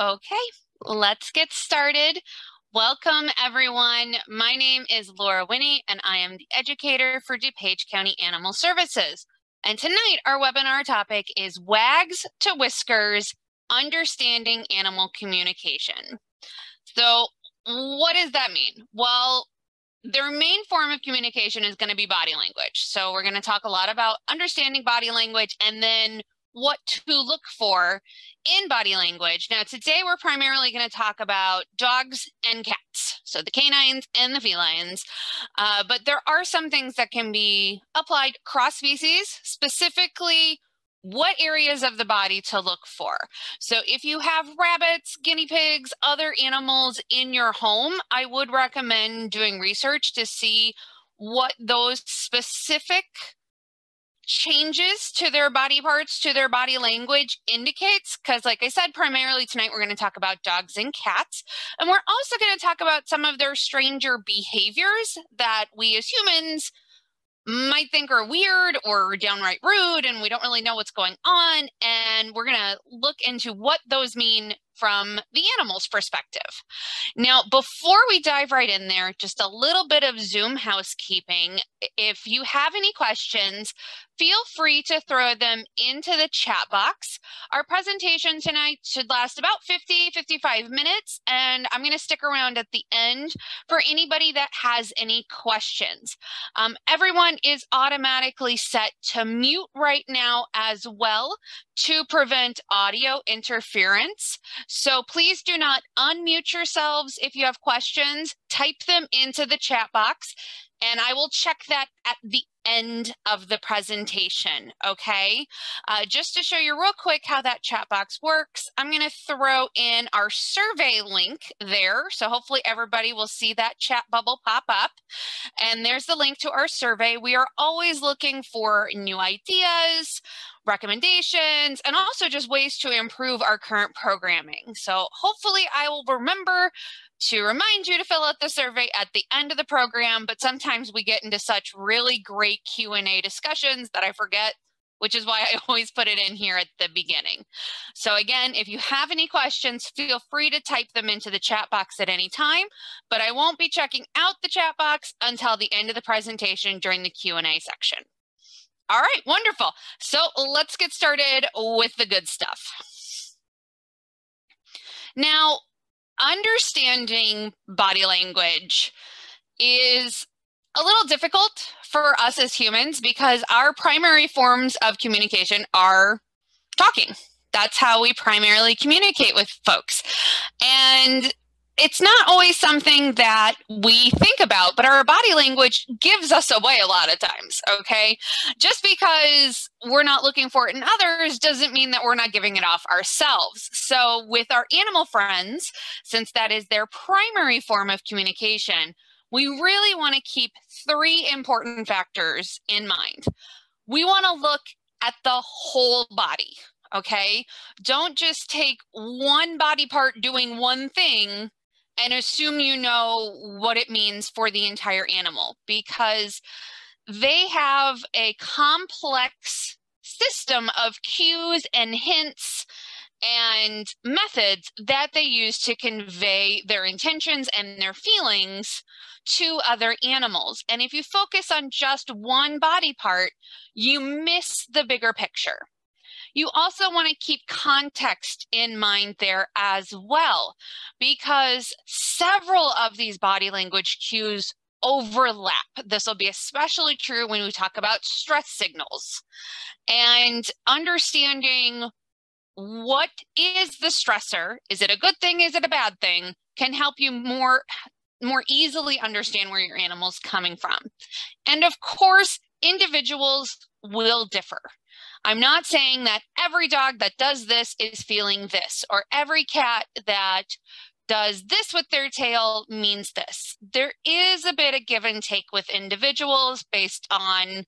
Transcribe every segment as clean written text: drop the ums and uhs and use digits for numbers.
Okay, let's get started. Welcome, everyone. My name is Laura Winnie, and I am the educator for DuPage County Animal Services. And tonight, our webinar topic is Wags to Whiskers, Understanding Animal Communication. So what does that mean? Well, their main form of communication is going to be body language. So we're going to talk a lot about understanding body language and then what to look for in body language. Now, today we're primarily going to talk about dogs and cats, so the canines and the felines. But there are some things that can be applied cross-species, specifically what areas of the body to look for. So if you have rabbits, guinea pigs, other animals in your home, I would recommend doing research to see what those specific changes to their body parts, to their body language indicates, because like I said, primarily tonight we're going to talk about dogs and cats, and we're also going to talk about some of their stranger behaviors that we as humans might think are weird or downright rude, and we don't really know what's going on, and we're going to look into what those mean from the animal's perspective. Now, before we dive right in there, just a little bit of Zoom housekeeping. If you have any questions, feel free to throw them into the chat box. Our presentation tonight should last about 55 minutes, and I'm going to stick around at the end for anybody that has any questions. Everyone is automatically set to mute right now as well to prevent audio interference. So please do not unmute yourselves if you have questions. Type them into the chat box, and I will check that at the end of the presentation, okay? Just to show you real quick how that chat box works, I'm going to throw in our survey link there. So hopefully everybody will see that chat bubble pop up. And there's the link to our survey. We are always looking for new ideas, recommendations, and also just ways to improve our current programming. So hopefully I will remember to remind you to fill out the survey at the end of the program, but sometimes we get into such really great Q&A discussions that I forget, which is why I always put it in here at the beginning. So again, if you have any questions, feel free to type them into the chat box at any time, but I won't be checking out the chat box until the end of the presentation during the Q&A section. All right, wonderful. So let's get started with the good stuff. Now, understanding body language is a little difficult for us as humans because our primary forms of communication are talking. That's how we primarily communicate with folks. And it's not always something that we think about, but our body language gives us away a lot of times, okay? Just because we're not looking for it in others doesn't mean that we're not giving it off ourselves. So with our animal friends, since that is their primary form of communication, we really want to keep three important factors in mind. We want to look at the whole body, okay? Don't just take one body part doing one thing and assume you know what it means for the entire animal, because they have a complex system of cues and hints and methods that they use to convey their intentions and their feelings to other animals. And if you focus on just one body part, you miss the bigger picture. You also want to keep context in mind there as well, because several of these body language cues overlap. This will be especially true when we talk about stress signals. And understanding what is the stressor, is it a good thing, is it a bad thing, can help you more easily understand where your animal's coming from. And of course, individuals will differ. I'm not saying that every dog that does this is feeling this, or every cat that does this with their tail means this. There is a bit of give and take with individuals based on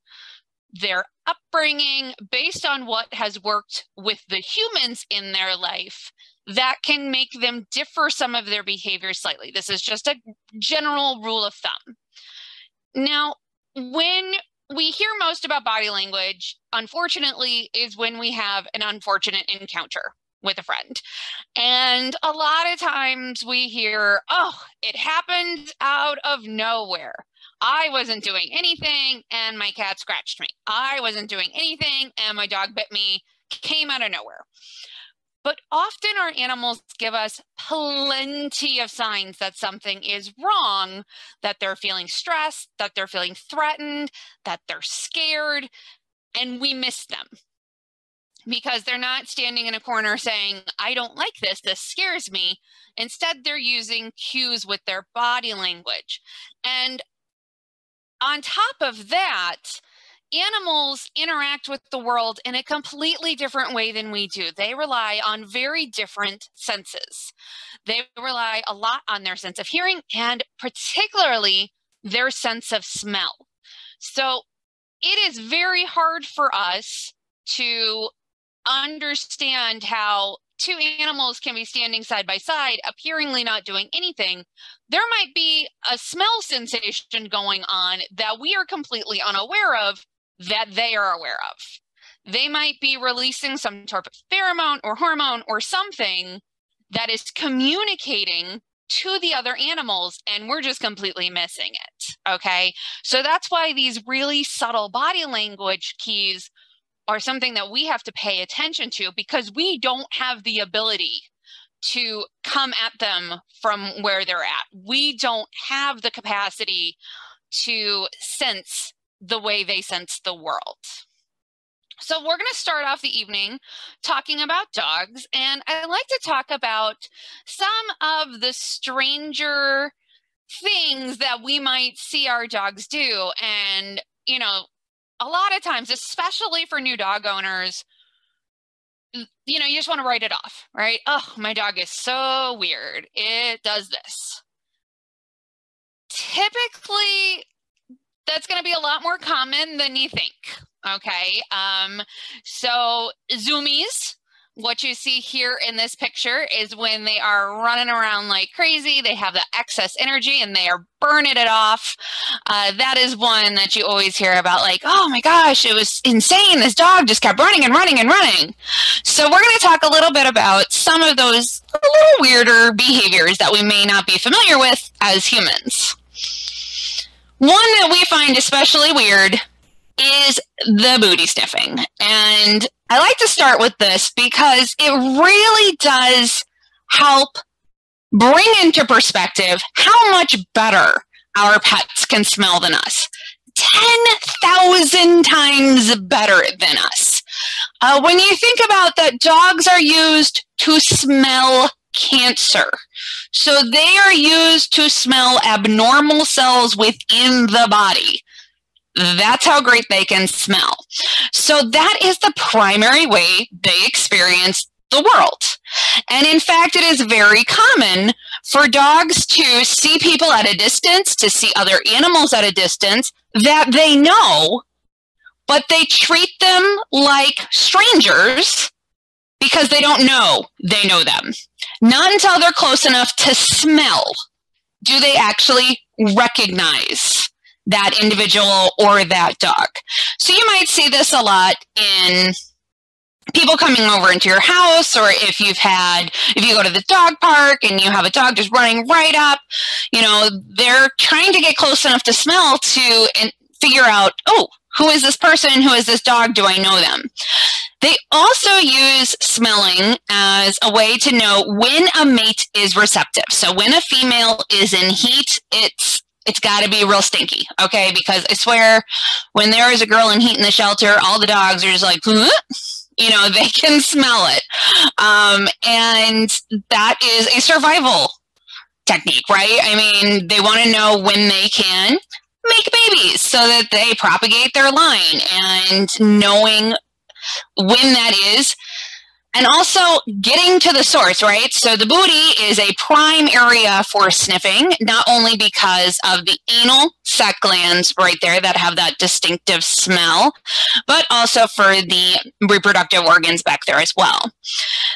their upbringing, based on what has worked with the humans in their life, that can make them differ some of their behavior slightly. This is just a general rule of thumb. Now, when we hear most about body language, unfortunately, is when we have an unfortunate encounter. with a friend. And a lot of times we hear, oh, it happened out of nowhere. I wasn't doing anything and my cat scratched me. I wasn't doing anything and my dog bit me, came out of nowhere. But often our animals give us plenty of signs that something is wrong, that they're feeling stressed, that they're feeling threatened, that they're scared, and we miss them because they're not standing in a corner saying, I don't like this, this scares me. Instead, they're using cues with their body language. And on top of that, animals interact with the world in a completely different way than we do. They rely on very different senses. They rely a lot on their sense of hearing and particularly their sense of smell. So it is very hard for us to understand how two animals can be standing side by side, appearingly not doing anything. There might be a smell sensation going on that we are completely unaware of, that they are aware of. They might be releasing some sort of pheromone or hormone or something that is communicating to the other animals, and we're just completely missing it, okay? So that's why these really subtle body language keys are something that we have to pay attention to, because we don't have the ability to come at them from where they're at. We don't have the capacity to sense the way they sense the world. So we're going to start off the evening talking about dogs, and I like to talk about some of the stranger things that we might see our dogs do. And, you know, a lot of times, especially for new dog owners, you know, you just want to write it off, right? Oh, my dog is so weird. It does this. Typically, that's going to be a lot more common than you think, okay? So zoomies, what you see here in this picture is when they are running around like crazy, they have the excess energy and they are burning it off. That is one that you always hear about, like, oh my gosh, it was insane. This dog just kept running and running and running. So we're going to talk a little bit about some of those a little weirder behaviors that we may not be familiar with as humans. One that we find especially weird is the booty sniffing. And I like to start with this because it really does help bring into perspective how much better our pets can smell than us. 10,000 times better than us. When you think about that, dogs are used to smell cancer. So they are used to smell abnormal cells within the body. That's how great they can smell. So that is the primary way they experience the world. And in fact, it is very common for dogs to see people at a distance, to see other animals at a distance that they know, but they treat them like strangers because they don't know they know them. Not until they're close enough to smell do they actually recognize that individual or that dog. So you might see this a lot in people coming over into your house, or if you go to the dog park and you have a dog just running right up, you know, they're trying to get close enough to smell to and figure out, oh, who is this person? Who is this dog? Do I know them? They also use smelling as a way to know when a mate is receptive. So when a female is in heat, it's got to be real stinky, okay? Because I swear, when there is a girl in heat in the shelter, all the dogs are just like, huh? You know, they can smell it. And that is a survival technique, right? I mean, they want to know when they can make babies so that they propagate their line, and knowing when that is, and also getting to the source, right? So the booty is a prime area for sniffing, not only because of the anal sac glands right there that have that distinctive smell, but also for the reproductive organs back there as well.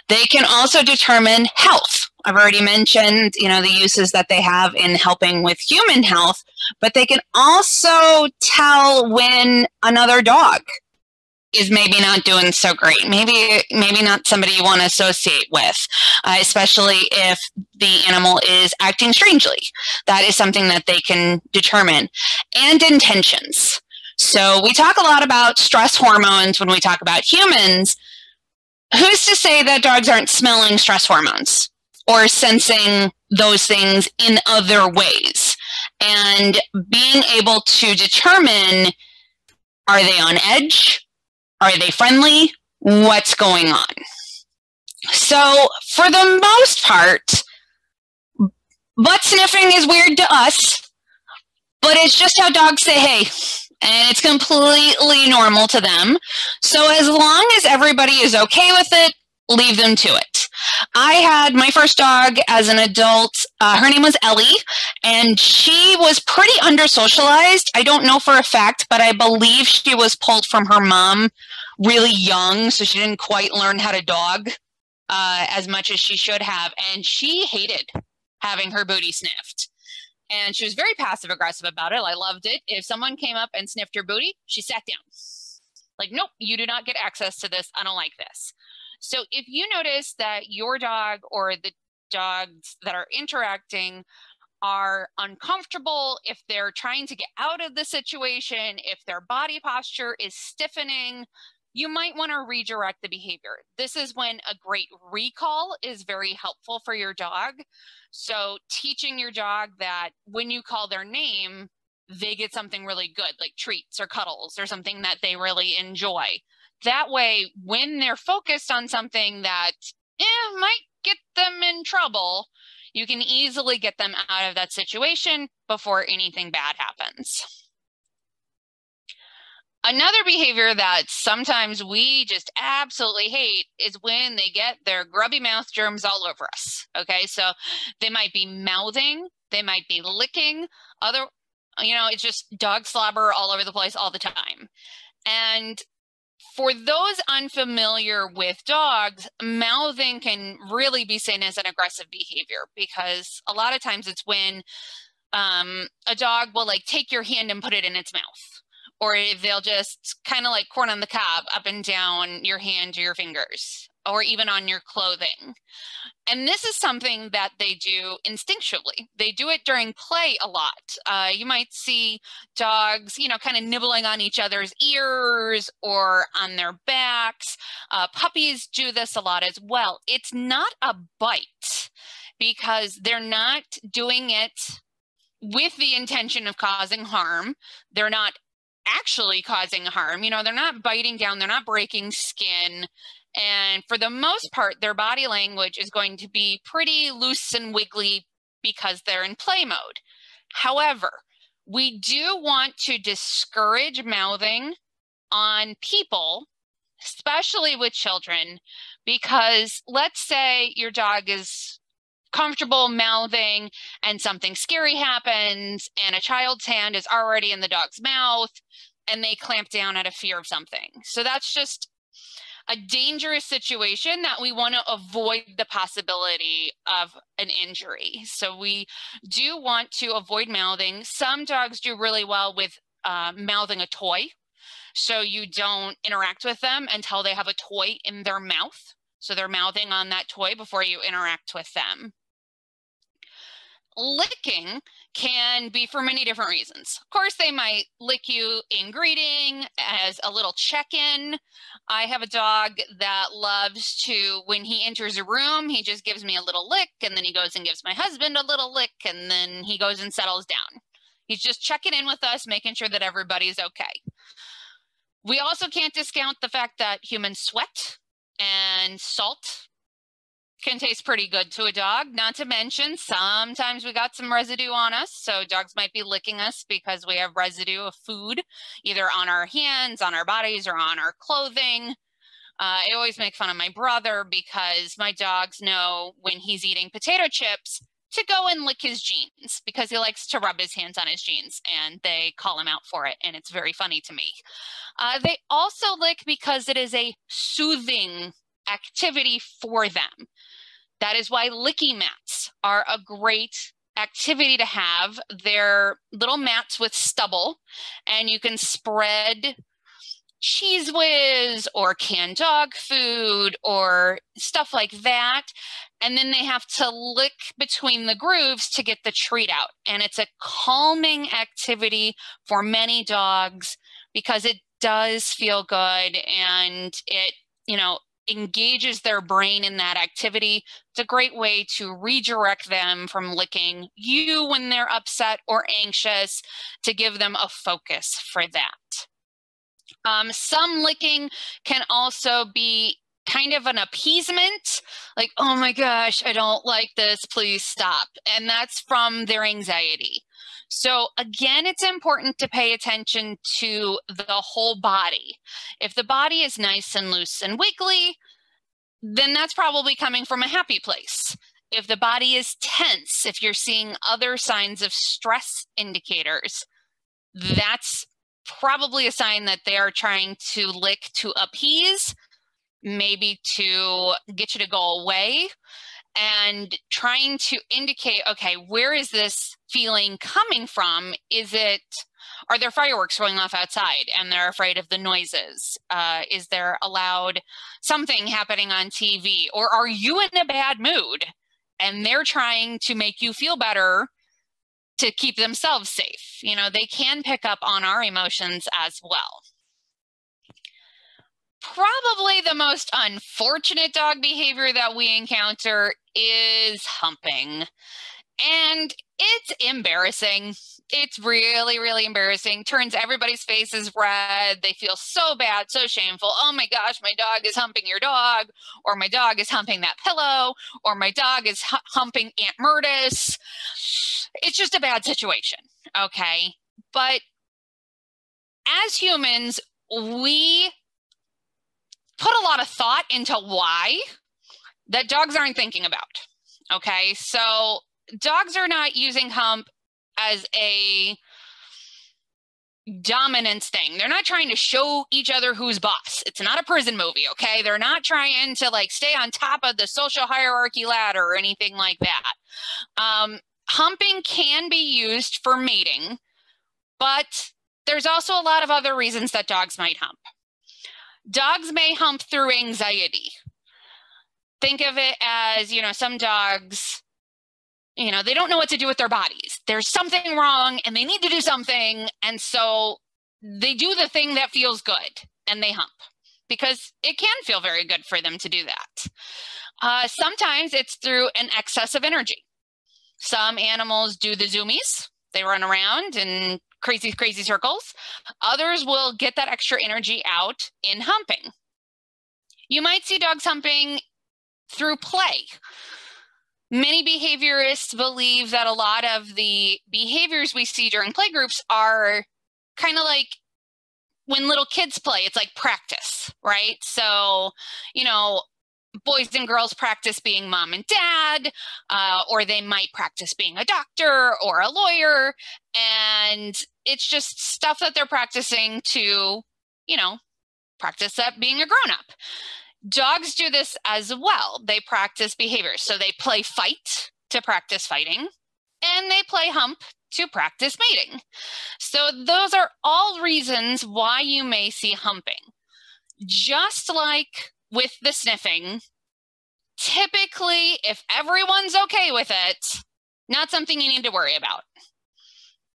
They can also determine health. I've already mentioned, you know, the uses that they have in helping with human health, but they can also tell when another dog is maybe not doing so great. Maybe not somebody you want to associate with, especially if the animal is acting strangely. That is something that they can determine. And intentions. So we talk a lot about stress hormones when we talk about humans. Who's to say that dogs aren't smelling stress hormones or sensing those things in other ways? And being able to determine, are they on edge? Are they friendly? What's going on? So for the most part, butt sniffing is weird to us, but it's just how dogs say hey, and it's completely normal to them. So as long as everybody is okay with it, leave them to it. I had my first dog as an adult. Her name was Ellie, and she was pretty under-socialized. I don't know for a fact, but I believe she was pulled from her mom really young, so she didn't quite learn how to dog as much as she should have, and she hated having her booty sniffed. And she was very passive-aggressive about it. I loved it. If someone came up and sniffed her booty, she sat down. Like, nope, you do not get access to this. I don't like this. So if you notice that your dog or the dogs that are interacting are uncomfortable, if they're trying to get out of the situation, if their body posture is stiffening, you might want to redirect the behavior. This is when a great recall is very helpful for your dog. So teaching your dog that when you call their name, they get something really good, like treats or cuddles or something that they really enjoy. That way, when they're focused on something that might get them in trouble, you can easily get them out of that situation before anything bad happens. Another behavior that sometimes we just absolutely hate is when they get their grubby mouth germs all over us. Okay, so they might be mouthing, they might be licking, it's just dog slobber all over the place all the time. And for those unfamiliar with dogs, mouthing can really be seen as an aggressive behavior, because a lot of times it's when a dog will like take your hand and put it in its mouth, or they'll just kind of like corn on the cob up and down your hand or your fingers, or even on your clothing. And this is something that they do instinctually. They do it during play a lot. You might see dogs, kind of nibbling on each other's ears or on their backs. Puppies do this a lot as well. It's not a bite, because they're not doing it with the intention of causing harm. They're not actually causing harm. They're not biting down, they're not breaking skin. And for the most part, their body language is going to be pretty loose and wiggly because they're in play mode. However, we do want to discourage mouthing on people, especially with children, because let's say your dog is comfortable mouthing and something scary happens and a child's hand is already in the dog's mouth and they clamp down out of fear of something. So that's just a dangerous situation that we want to avoid the possibility of an injury. So we do want to avoid mouthing. Some dogs do really well with mouthing a toy. So you don't interact with them until they have a toy in their mouth. So they're mouthing on that toy before you interact with them. Licking can be for many different reasons. Of course, they might lick you in greeting as a little check-in. I have a dog that loves to, when he enters a room, he just gives me a little lick, and then he goes and gives my husband a little lick, and then he goes and settles down. He's just checking in with us, making sure that everybody's okay. We also can't discount the fact that humans sweat, and salt can taste pretty good to a dog. Not to mention, sometimes we got some residue on us. So dogs might be licking us because we have residue of food, either on our hands, on our bodies, or on our clothing. I always make fun of my brother because my dogs know when he's eating potato chips to go and lick his jeans, because he likes to rub his hands on his jeans, and they call him out for it, and it's very funny to me. They also lick because it is a soothing activity for them. That is why licky mats are a great activity to have. They're little mats with stubble, and you can spread Cheese Whiz or canned dog food or stuff like that. And then they have to lick between the grooves to get the treat out. And it's a calming activity for many dogs because it does feel good and it, engages their brain in that activity. It's a great way to redirect them from licking you when they're upset or anxious, to give them a focus for that. Some licking can also be kind of an appeasement, like, oh my gosh, I don't like this, please stop. And that's from their anxiety. So again, it's important to pay attention to the whole body. If the body is nice and loose and wiggly, then that's probably coming from a happy place. If the body is tense, if you're seeing other signs of stress indicators, that's probably a sign that they are trying to lick to appease, maybe to get you to go away, and trying to indicate, okay, where is this feeling coming from? Are there fireworks going off outside and they're afraid of the noises? Is there a loud something happening on TV? Or are you in a bad mood and they're trying to make you feel better to keep themselves safe? They can pick up on our emotions as well. Probably the most unfortunate dog behavior that we encounter is humping. And it's embarrassing. It's really, really embarrassing. Turns everybody's faces red. They feel so bad, so shameful. Oh my gosh, my dog is humping your dog, or my dog is humping that pillow, or my dog is humping Aunt Murtis. It's just a bad situation, okay? But as humans, we put a lot of thought into why that dogs aren't thinking about, okay? So dogs are not using hump as a dominance thing. They're not trying to show each other who's boss. It's not a prison movie, okay? They're not trying to stay on top of the social hierarchy ladder or anything like that. Humping can be used for mating, but there's also a lot of other reasons that dogs might hump. Dogs may hump through anxiety. Think of it as, some dogs, they don't know what to do with their bodies. There's something wrong and they need to do something. And so they do the thing that feels good and they hump because it can feel very good for them to do that. Sometimes it's through an excess of energy. Some animals do the zoomies. They run around in crazy, crazy circles. Others will get that extra energy out in humping. You might see dogs humping through play. Many behaviorists believe that a lot of the behaviors we see during play groups are kind of like when little kids play. It's like practice, right? So, boys and girls practice being mom and dad, or they might practice being a doctor or a lawyer. And it's just stuff that they're practicing to, practice at being a grown-up. Dogs do this as well. They practice behaviors. So they play fight to practice fighting, and they play hump to practice mating. So those are all reasons why you may see humping. Just like with the sniffing, typically, if everyone's okay with it, not something you need to worry about.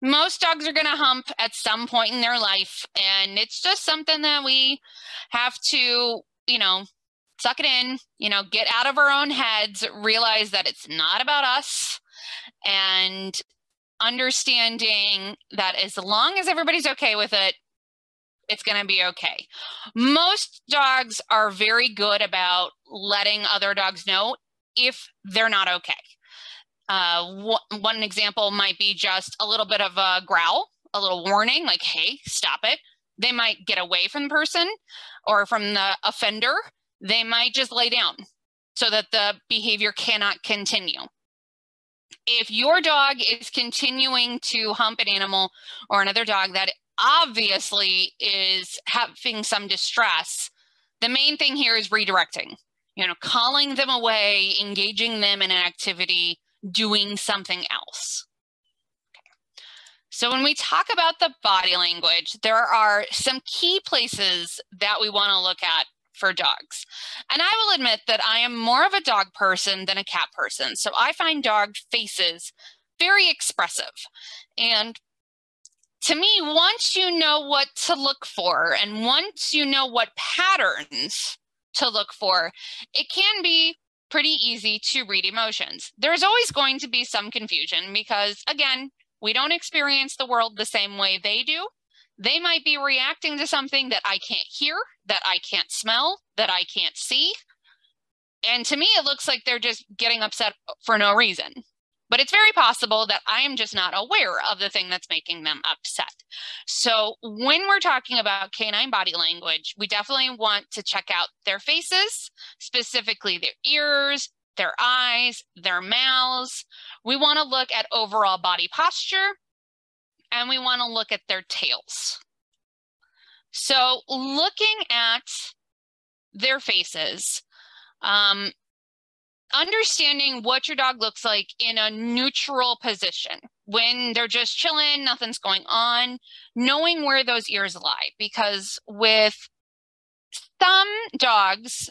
Most dogs are going to hump at some point in their life, and it's just something that we have to, suck it in, get out of our own heads, realize that it's not about us, and understanding that as long as everybody's okay with it, it's going to be okay. Most dogs are very good about letting other dogs know if they're not okay. One example might be just a little bit of a growl, a little warning, like, hey, stop it. They might get away from the person or from the offender. They might just lay down so that the behavior cannot continue. If your dog is continuing to hump an animal or another dog that obviously is having some distress, the main thing here is redirecting, calling them away, engaging them in an activity, doing something else. Okay. So when we talk about the body language, there are some key places that we want to look at for dogs. And I will admit that I am more of a dog person than a cat person. So I find dog faces very expressive. And to me, once you know what to look for and once you know what patterns to look for, it can be pretty easy to read emotions. There's always going to be some confusion because, again, we don't experience the world the same way they do. They might be reacting to something that I can't hear, that I can't smell, that I can't see. And to me, it looks like they're just getting upset for no reason. But it's very possible that I am just not aware of the thing that's making them upset. So when we're talking about canine body language, we definitely want to check out their faces, specifically their ears, their eyes, their mouths. We want to look at overall body posture, and we want to look at their tails. So looking at their faces, understanding what your dog looks like in a neutral position, when they're just chilling, nothing's going on, knowing where those ears lie. Because with some dogs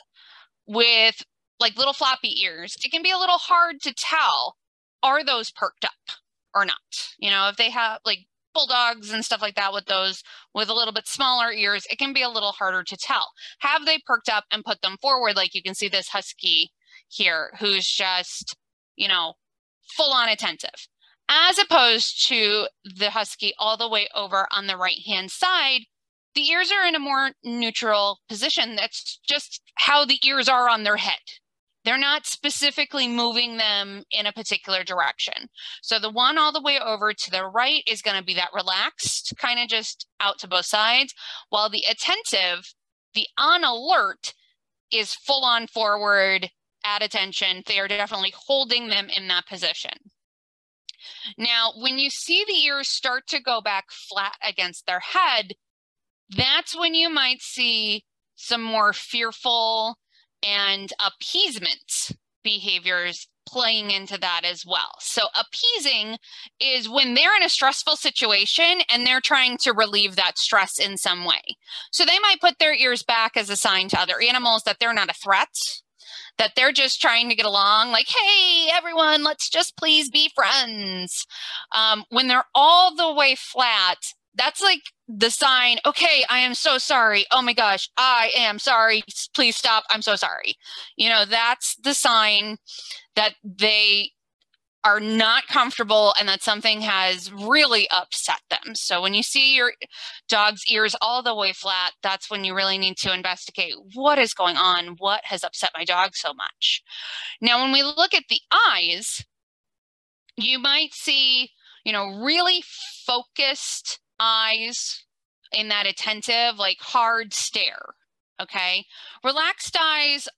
with like little floppy ears, it can be a little hard to tell, are those perked up or not? You know, if they have like bulldogs and stuff like that with those with a little bit smaller ears, it can be a little harder to tell. Have they perked up and put them forward? Like you can see this husky here who's just, you know, full on attentive, as opposed to the husky all the way over on the right hand side. The ears are in a more neutral position. That's just how the ears are on their head. They're not specifically moving them in a particular direction. So the one all the way over to the right is going to be that relaxed, kind of just out to both sides, while the attentive, the on alert, is full on forward, at attention. They are definitely holding them in that position. Now, when you see the ears start to go back flat against their head, that's when you might see some more fearful and appeasement behaviors playing into that as well. So appeasing is when they're in a stressful situation and they're trying to relieve that stress in some way. So they might put their ears back as a sign to other animals that they're not a threat, that they're just trying to get along, like, hey, everyone, let's just please be friends. When they're all the way flat, that's like the sign, okay, I am so sorry. Oh my gosh, I am sorry. Please stop. I'm so sorry. You know, that's the sign that they are not comfortable and that something has really upset them. So when you see your dog's ears all the way flat, that's when you really need to investigate what is going on, what has upset my dog so much. Now, when we look at the eyes, you might see, you know, really focused eyes in that attentive, like hard stare, okay? Relaxed eyes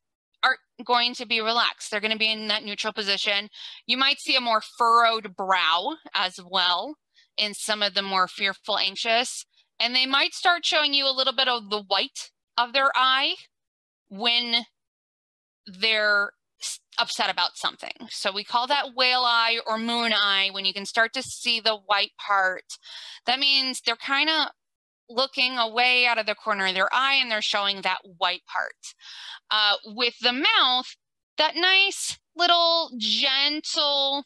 are going to be relaxed. They're going to be in that neutral position. You might see a more furrowed brow as well in some of the more fearful, anxious, and they might start showing you a little bit of the white of their eye when they're upset about something. So we call that whale eye or moon eye. When you can start to see the white part, that means they're kind of looking away out of the corner of their eye and they're showing that white part. With the mouth, that nice little gentle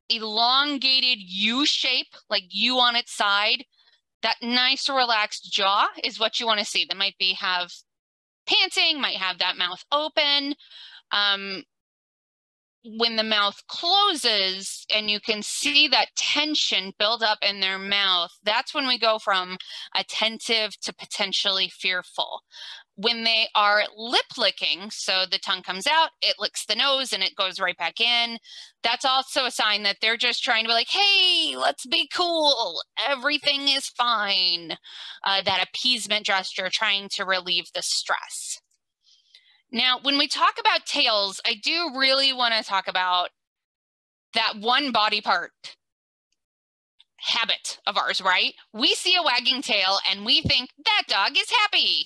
elongated U shape, like U on its side, that nice relaxed jaw is what you want to see. They might have panting, might have that mouth open. When the mouth closes and you can see that tension build up in their mouth, that's when we go from attentive to potentially fearful. When they are lip licking, so the tongue comes out, it licks the nose and it goes right back in, that's also a sign that they're just trying to be like, hey, let's be cool, everything is fine. That appeasement gesture, trying to relieve the stress. Now, when we talk about tails, I do really want to talk about that one body part habit of ours, right? We see a wagging tail and we think that dog is happy.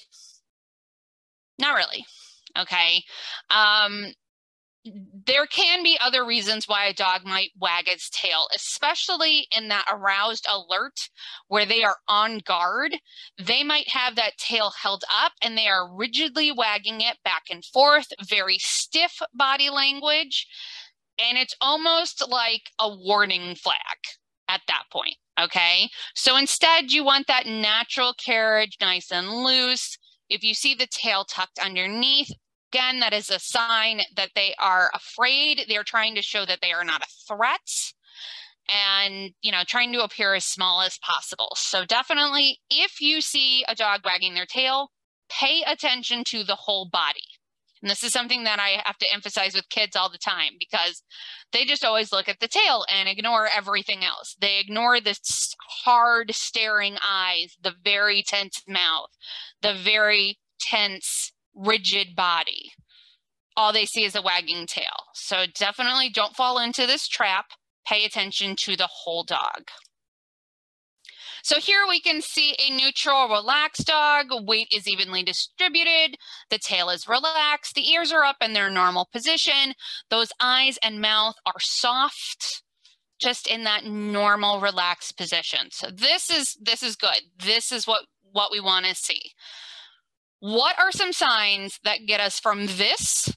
Not really, okay? there can be other reasons why a dog might wag its tail, especially in that aroused alert where they are on guard. They might have that tail held up and they are rigidly wagging it back and forth, very stiff body language. And it's almost like a warning flag at that point, okay? So instead, you want that natural carriage, nice and loose. If you see the tail tucked underneath, again, that is a sign that they are afraid. They're trying to show that they are not a threat and, you know, trying to appear as small as possible. So definitely, if you see a dog wagging their tail, pay attention to the whole body. And this is something that I have to emphasize with kids all the time because they just always look at the tail and ignore everything else. They ignore the hard staring eyes, the very tense mouth, the very tense, rigid body. All they see is a wagging tail. So definitely don't fall into this trap. Pay attention to the whole dog. So here we can see a neutral, relaxed dog. Weight is evenly distributed. The tail is relaxed. The ears are up in their normal position. Those eyes and mouth are soft, just in that normal, relaxed position. So this is good. This is what we want to see. What are some signs that get us from this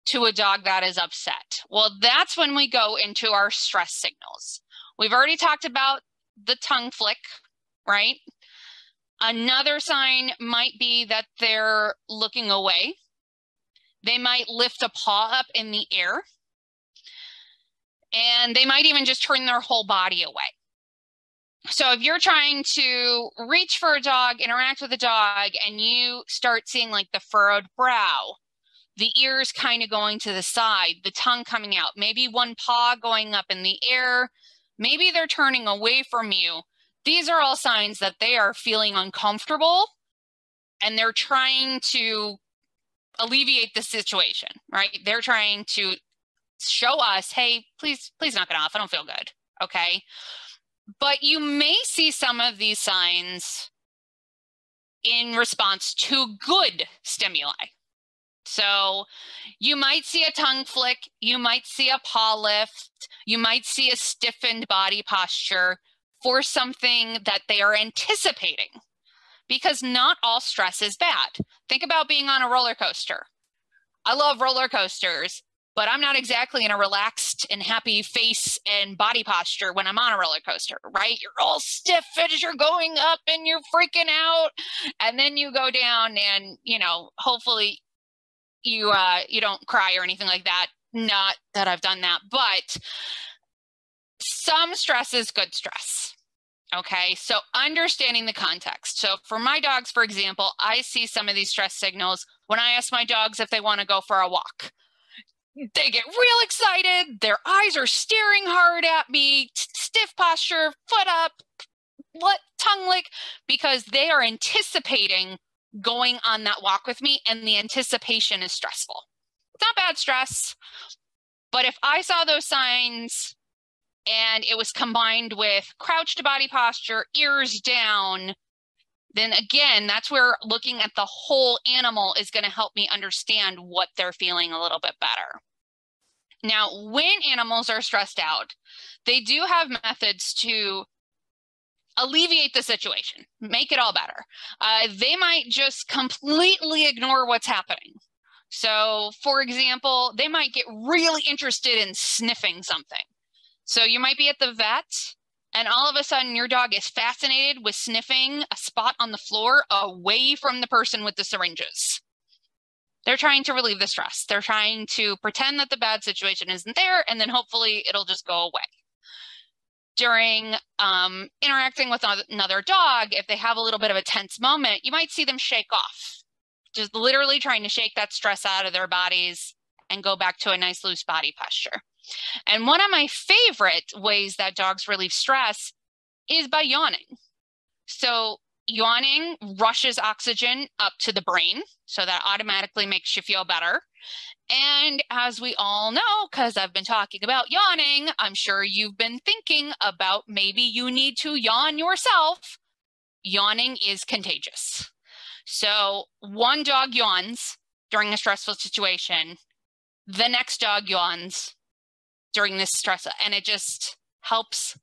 to a dog that is upset? Well, that's when we go into our stress signals. We've already talked about the tongue flick, right? Another sign might be that they're looking away. They might lift a paw up in the air. And they might even just turn their whole body away. So if you're trying to reach for a dog, interact with a dog, and you start seeing like the furrowed brow, the ears kind of going to the side, the tongue coming out, maybe one paw going up in the air, maybe they're turning away from you. These are all signs that they are feeling uncomfortable and they're trying to alleviate the situation, right? They're trying to show us, hey, please knock it off. I don't feel good, okay? But you may see some of these signs in response to good stimuli. So you might see a tongue flick, you might see a paw lift, you might see a stiffened body posture for something that they are anticipating, because not all stress is bad. Think about being on a roller coaster. I love roller coasters, but I'm not exactly in a relaxed and happy face and body posture when I'm on a roller coaster, right? You're all stiff as you're going up and you're freaking out. And then you go down and, you know, hopefully you don't cry or anything like that. Not that I've done that, but some stress is good stress. Okay, so understanding the context. So for my dogs, for example, I see some of these stress signals when I ask my dogs if they want to go for a walk. They get real excited. Their eyes are staring hard at me, stiff posture, foot up, tongue lick, because they are anticipating going on that walk with me, and the anticipation is stressful. It's not bad stress, but if I saw those signs and it was combined with crouched body posture, ears down, then again, that's where looking at the whole animal is going to help me understand what they're feeling a little bit better. Now, when animals are stressed out, they do have methods to alleviate the situation, make it all better. They might just completely ignore what's happening. So, for example, they might get really interested in sniffing something. So you might be at the vet and all of a sudden your dog is fascinated with sniffing a spot on the floor away from the person with the syringes. They're trying to relieve the stress. They're trying to pretend that the bad situation isn't there, and then hopefully it'll just go away. During interacting with another dog, if they have a little bit of a tense moment, you might see them shake off, just literally trying to shake that stress out of their bodies and go back to a nice loose body posture. And one of my favorite ways that dogs relieve stress is by yawning. So yawning rushes oxygen up to the brain, so that automatically makes you feel better. And as we all know, because I've been talking about yawning, I'm sure you've been thinking about maybe you need to yawn yourself. Yawning is contagious. So one dog yawns during a stressful situation, the next dog yawns during this stress, and it just helps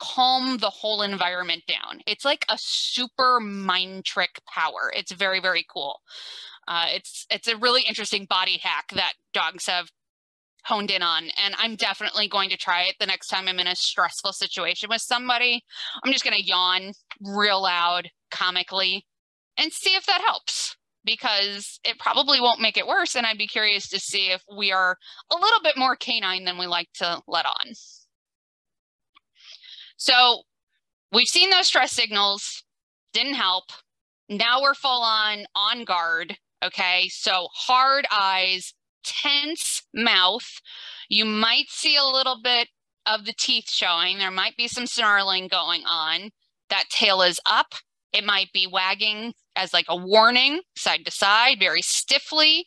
calm the whole environment down. It's like a super mind trick power. It's very, very cool. It's a really interesting body hack that dogs have honed in on, and I'm definitely going to try it the next time I'm in a stressful situation with somebody. I'm just going to yawn real loud, comically, and see if that helps, because it probably won't make it worse, and I'd be curious to see if we are a little bit more canine than we like to let on. So we've seen those stress signals, didn't help. Now we're full on guard, okay? So hard eyes, tense mouth. You might see a little bit of the teeth showing. There might be some snarling going on. That tail is up. It might be wagging as like a warning, side to side, very stiffly.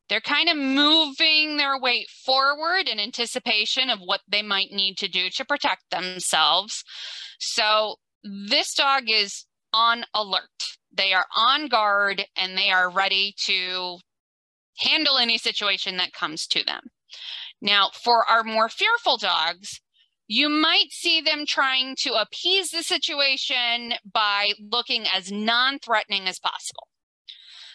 They're kind of moving their weight forward in anticipation of what they might need to do to protect themselves. So this dog is on alert. They are on guard, and they are ready to handle any situation that comes to them. Now, for our more fearful dogs, you might see them trying to appease the situation by looking as non-threatening as possible.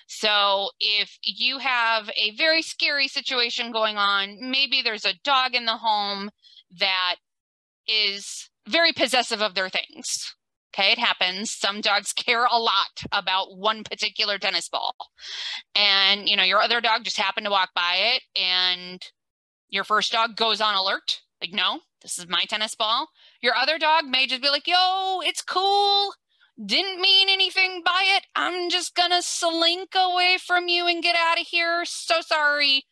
So if you have a very scary situation going on, maybe there's a dog in the home that is very possessive of their things. Okay, it happens. Some dogs care a lot about one particular tennis ball. And, your other dog just happened to walk by it, and your first dog goes on alert. Like, no, this is my tennis ball. Your other dog may just be like, yo, it's cool. Didn't mean anything by it. I'm just gonna slink away from you and get out of here. So sorry.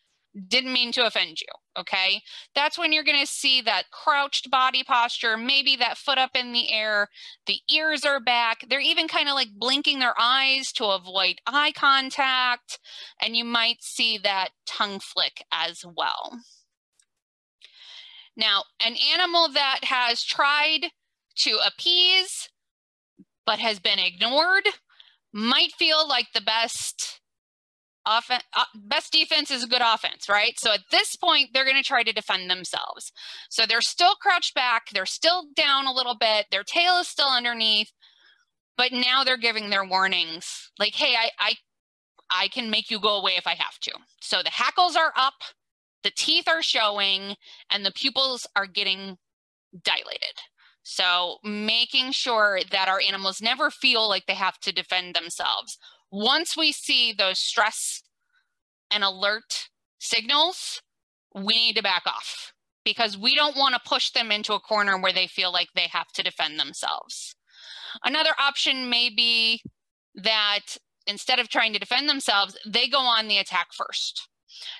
Didn't mean to offend you, okay? That's when you're gonna see that crouched body posture, maybe that foot up in the air, the ears are back. They're even kind of like blinking their eyes to avoid eye contact, and you might see that tongue flick as well. Now, an animal that has tried to appease but has been ignored might feel like the best defense is a good offense, right? So at this point, they're going to try to defend themselves. So they're still crouched back. They're still down a little bit. Their tail is still underneath, but now they're giving their warnings like, hey, I can make you go away if I have to. So the hackles are up, the teeth are showing, and the pupils are getting dilated. So making sure that our animals never feel like they have to defend themselves. Once we see those stress and alert signals, we need to back off, because we don't want to push them into a corner where they feel like they have to defend themselves. Another option may be that instead of trying to defend themselves, they go on the attack first.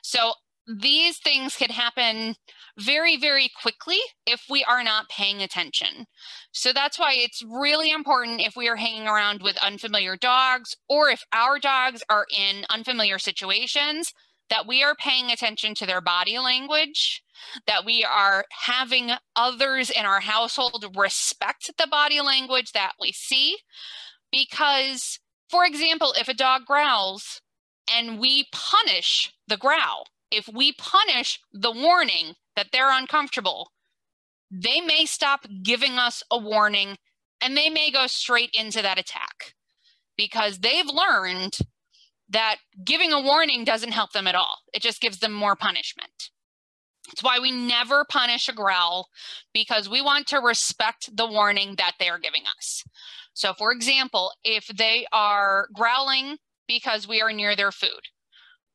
So these things can happen very, very quickly if we are not paying attention. So that's why it's really important, if we are hanging around with unfamiliar dogs, or if our dogs are in unfamiliar situations, that we are paying attention to their body language, that we are having others in our household respect the body language that we see. Because, for example, if a dog growls and we punish the growl, if we punish the warning that they're uncomfortable, they may stop giving us a warning, and they may go straight into that attack, because they've learned that giving a warning doesn't help them at all. It just gives them more punishment. It's why we never punish a growl, because we want to respect the warning that they're giving us. So for example, if they are growling because we are near their food,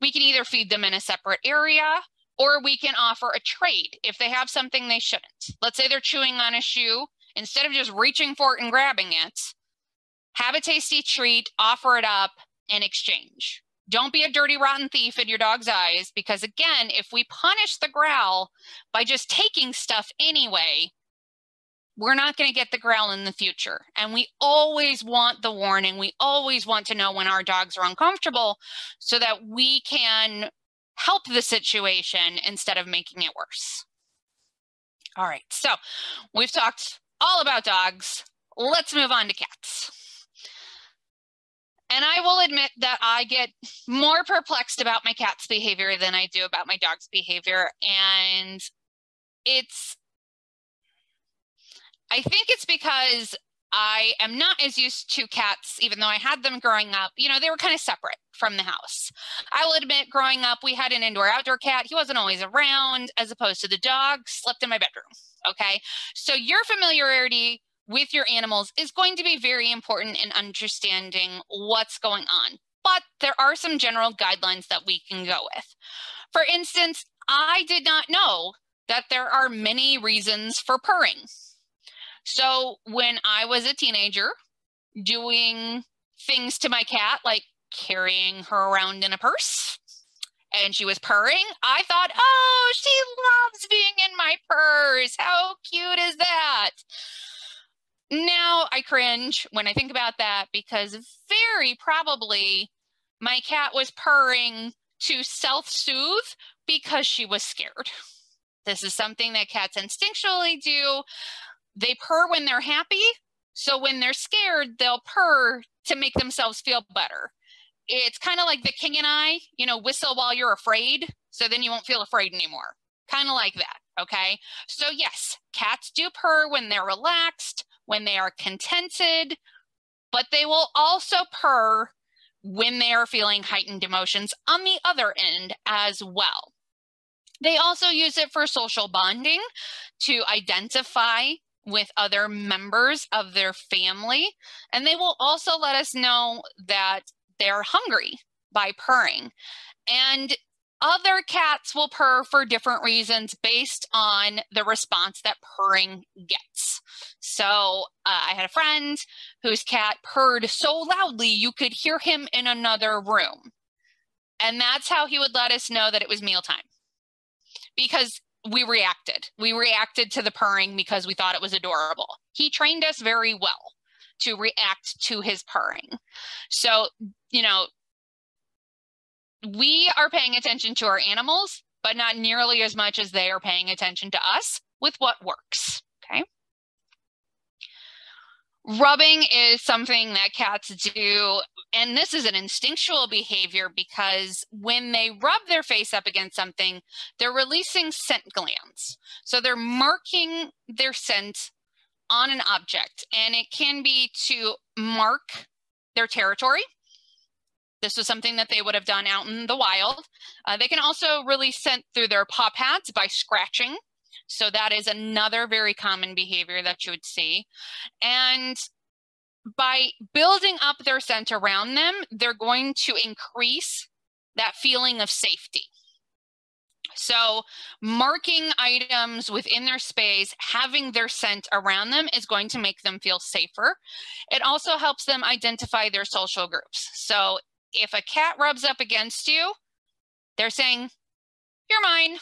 we can either feed them in a separate area, or we can offer a trade if they have something they shouldn't. Let's say they're chewing on a shoe. Instead of just reaching for it and grabbing it, have a tasty treat, offer it up in exchange. Don't be a dirty, rotten thief in your dog's eyes, because again, if we punish the growl by just taking stuff anyway, we're not going to get the growl in the future. And we always want the warning. We always want to know when our dogs are uncomfortable, so that we can help the situation instead of making it worse. All right, so we've talked all about dogs. Let's move on to cats. And I will admit that I get more perplexed about my cat's behavior than I do about my dog's behavior. And I think it's because I am not as used to cats, even though I had them growing up. You know, they were kind of separate from the house. I will admit, growing up, we had an indoor-outdoor cat. He wasn't always around, as opposed to the dog slept in my bedroom. Okay, so your familiarity with your animals is going to be very important in understanding what's going on. But there are some general guidelines that we can go with. For instance, I did not know that there are many reasons for purring. So when I was a teenager, doing things to my cat, like carrying her around in a purse, and she was purring, I thought, oh, she loves being in my purse. How cute is that? Now I cringe when I think about that, because very probably my cat was purring to self-soothe because she was scared. This is something that cats instinctually do. They purr when they're happy. So when they're scared, they'll purr to make themselves feel better. It's kind of like the king and I, you know, whistle while you're afraid, so then you won't feel afraid anymore. Kind of like that, okay? So yes, cats do purr when they're relaxed, when they are contented, but they will also purr when they are feeling heightened emotions on the other end as well. They also use it for social bonding, to identify with other members of their family, and they will also let us know that they're hungry by purring. And other cats will purr for different reasons based on the response that purring gets. So I had a friend whose cat purred so loudly you could hear him in another room. And that's how he would let us know that it was mealtime. Because we reacted. We reacted to the purring because we thought it was adorable. He trained us very well to react to his purring. So, you know, we are paying attention to our animals, but not nearly as much as they are paying attention to us with what works, okay? Rubbing is something that cats do, and this is an instinctual behavior because when they rub their face up against something, they're releasing scent glands. So they're marking their scent on an object, and it can be to mark their territory. This was something that they would have done out in the wild. They can also release scent through their paw pads by scratching. So that is another very common behavior that you would see. And by building up their scent around them, they're going to increase that feeling of safety. So marking items within their space, having their scent around them is going to make them feel safer. It also helps them identify their social groups. So if a cat rubs up against you, they're saying, you're mine.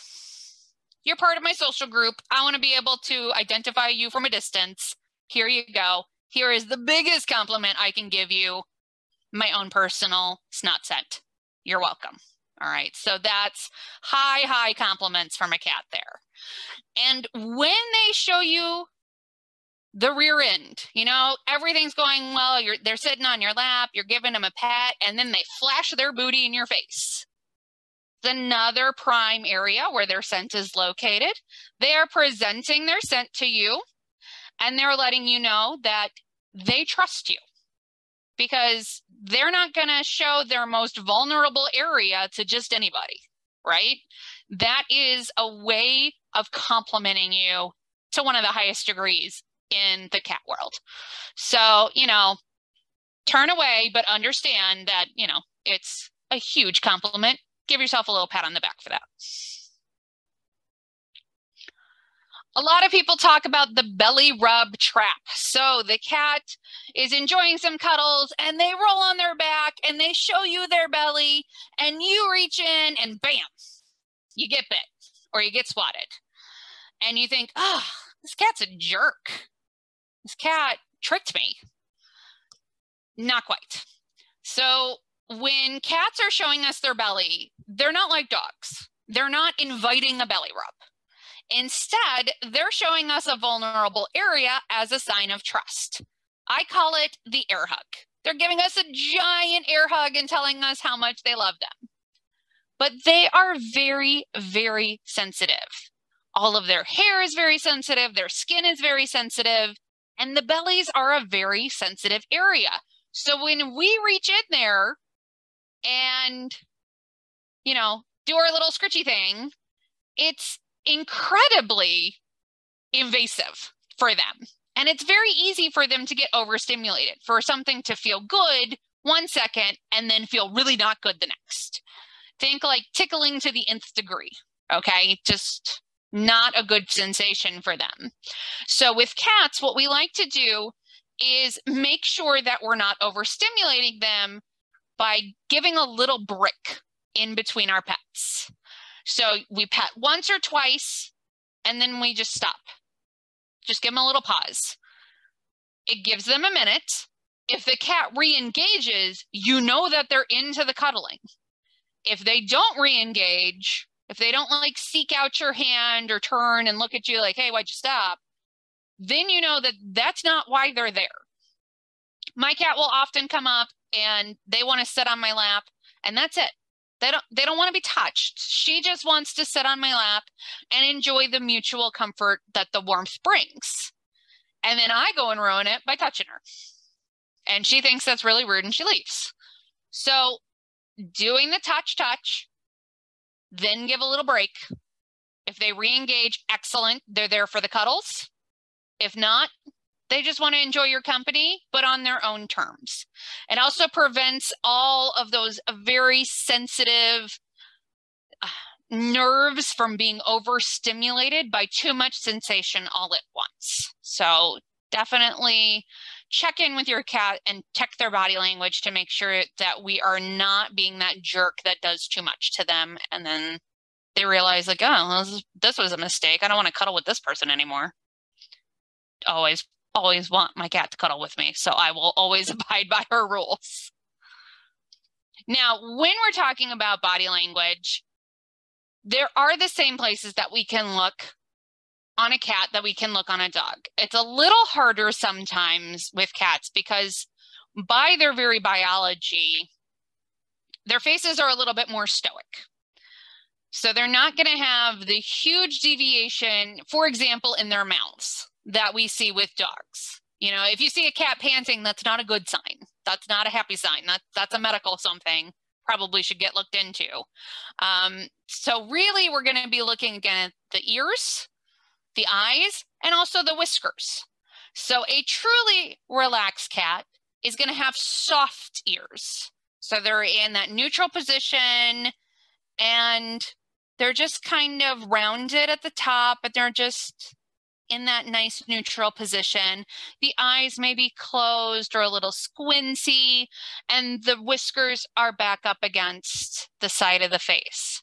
You're part of my social group. I want to be able to identify you from a distance. Here you go. Here is the biggest compliment I can give you, my own personal snot scent. You're welcome. All right, so that's high compliments from a cat there. And when they show you the rear end, you know, everything's going well, they're sitting on your lap, you're giving them a pat, and then they flash their booty in your face. It's another prime area where their scent is located. They are presenting their scent to you, and they're letting you know that they trust you, because they're not going to show their most vulnerable area to just anybody, right? That is a way of complimenting you to one of the highest degrees in the cat world. So, you know, turn away, but understand that, you know, it's a huge compliment. Give yourself a little pat on the back for that. A lot of people talk about the belly rub trap. So the cat is enjoying some cuddles and they roll on their back and they show you their belly and you reach in and bam, you get bit or you get swatted. And you think, oh, this cat's a jerk. This cat tricked me. Not quite. So when cats are showing us their belly, they're not like dogs. They're not inviting a belly rub. Instead, they're showing us a vulnerable area as a sign of trust. I call it the air hug. They're giving us a giant air hug and telling us how much they love them. But they are very, very sensitive. All of their hair is very sensitive. Their skin is very sensitive. And the bellies are a very sensitive area. So when we reach in there and, do our little scritchy thing, it's incredibly invasive for them. And it's very easy for them to get overstimulated, for something to feel good 1 second and then feel really not good the next. Think like tickling to the nth degree, okay? Just not a good sensation for them. So with cats, what we like to do is make sure that we're not overstimulating them by giving a little break in between our pets. So we pet once or twice, and then we just stop. Just give them a little pause. It gives them a minute. If the cat re-engages, you know that they're into the cuddling. If they don't re-engage, if they don't like seek out your hand or turn and look at you like, hey, why'd you stop? Then you know that that's not why they're there. My cat will often come up and they want to sit on my lap, and that's it. They don't want to be touched. She just wants to sit on my lap and enjoy the mutual comfort that the warmth brings. And then I go and ruin it by touching her. And she thinks that's really rude and she leaves. So doing the touch, then give a little break. If they re-engage, excellent. They're there for the cuddles. If not, they just want to enjoy your company, but on their own terms. It also prevents all of those very sensitive nerves from being overstimulated by too much sensation all at once. So definitely check in with your cat and check their body language to make sure that we are not being that jerk that does too much to them. And then they realize like, oh, this was a mistake. I don't want to cuddle with this person anymore. Always want my cat to cuddle with me, so I will always abide by her rules. Now, when we're talking about body language, there are the same places that we can look on a cat that we can look on a dog. It's a little harder sometimes with cats because by their very biology, their faces are a little bit more stoic. So they're not going to have the huge deviation, for example, in their mouths that we see with dogs. If you see a cat panting, that's not a good sign. That's not a happy sign. That's a medical something. Probably should get looked into. So really, we're going to be looking again at the ears, the eyes, and also the whiskers. So a truly relaxed cat is going to have soft ears. So they're in that neutral position and they're just kind of rounded at the top, but they're just in that nice neutral position. The eyes may be closed or a little squinty, and the whiskers are back up against the side of the face.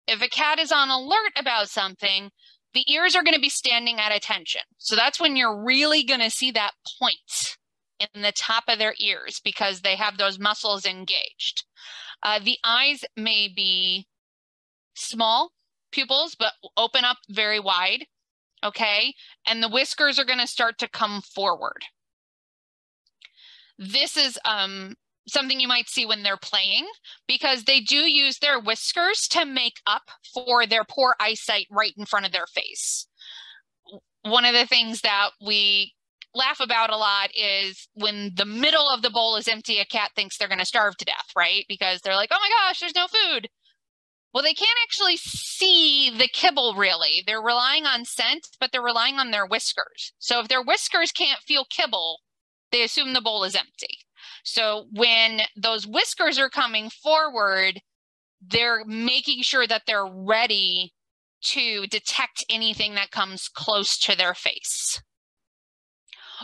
If a cat is on alert about something, the ears are going to be standing at attention. So that's when you're really going to see that point in the top of their ears because they have those muscles engaged. The eyes may be small pupils, but open up very wide. Okay, and the whiskers are going to start to come forward. This is something you might see when they're playing because they do use their whiskers to make up for their poor eyesight right in front of their face. One of the things that we laugh about a lot is when the middle of the bowl is empty, a cat thinks they're going to starve to death, right? Because they're like, oh my gosh, there's no food. Well, they can't actually see the kibble, really. They're relying on scent, but they're relying on their whiskers. So if their whiskers can't feel kibble, they assume the bowl is empty. So when those whiskers are coming forward, they're making sure that they're ready to detect anything that comes close to their face.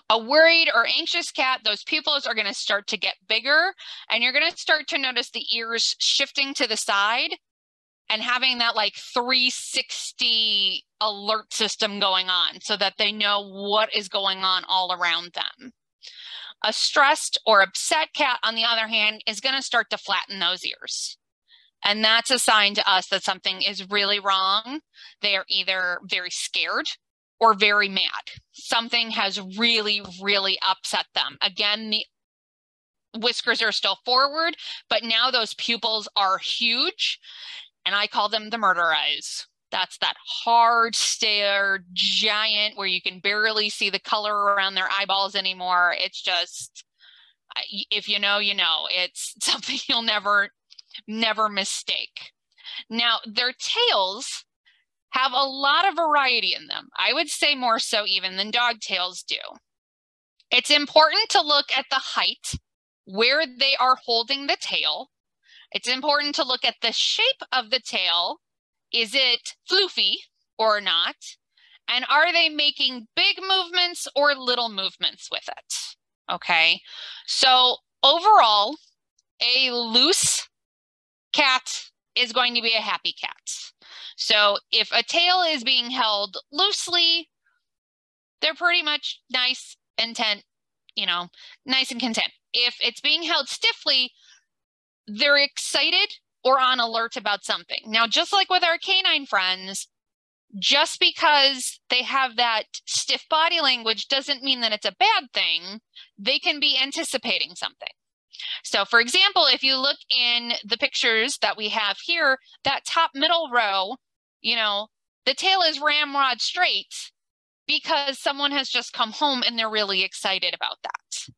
A worried or anxious cat, those pupils are going to start to get bigger, and you're going to start to notice the ears shifting to the side and having that like 360 alert system going on so that they know what is going on all around them. A stressed or upset cat, on the other hand, is going to start to flatten those ears. And that's a sign to us that something is really wrong. They are either very scared or very mad. Something has really, really upset them. Again, whiskers are still forward, but now those pupils are huge, and I call them the murder eyes. That's that hard stare, giant, where you can barely see the color around their eyeballs anymore. It's just, if you know, you know. It's something you'll never mistake. Now, their tails have a lot of variety in them. I would say more so even than dog tails do. It's important to look at the height, where they are holding the tail. It's important to look at the shape of the tail. Is it floofy or not? And are they making big movements or little movements with it? Okay, so overall, a loose cat is going to be a happy cat. So if a tail is being held loosely, they're pretty much nice and nice and content. If it's being held stiffly, they're excited or on alert about something. Now, just like with our canine friends, just because they have that stiff body language doesn't mean that it's a bad thing. They can be anticipating something. So for example, if you look in the pictures that we have here, that top middle row, the tail is ramrod straight because someone has just come home and they're really excited about that.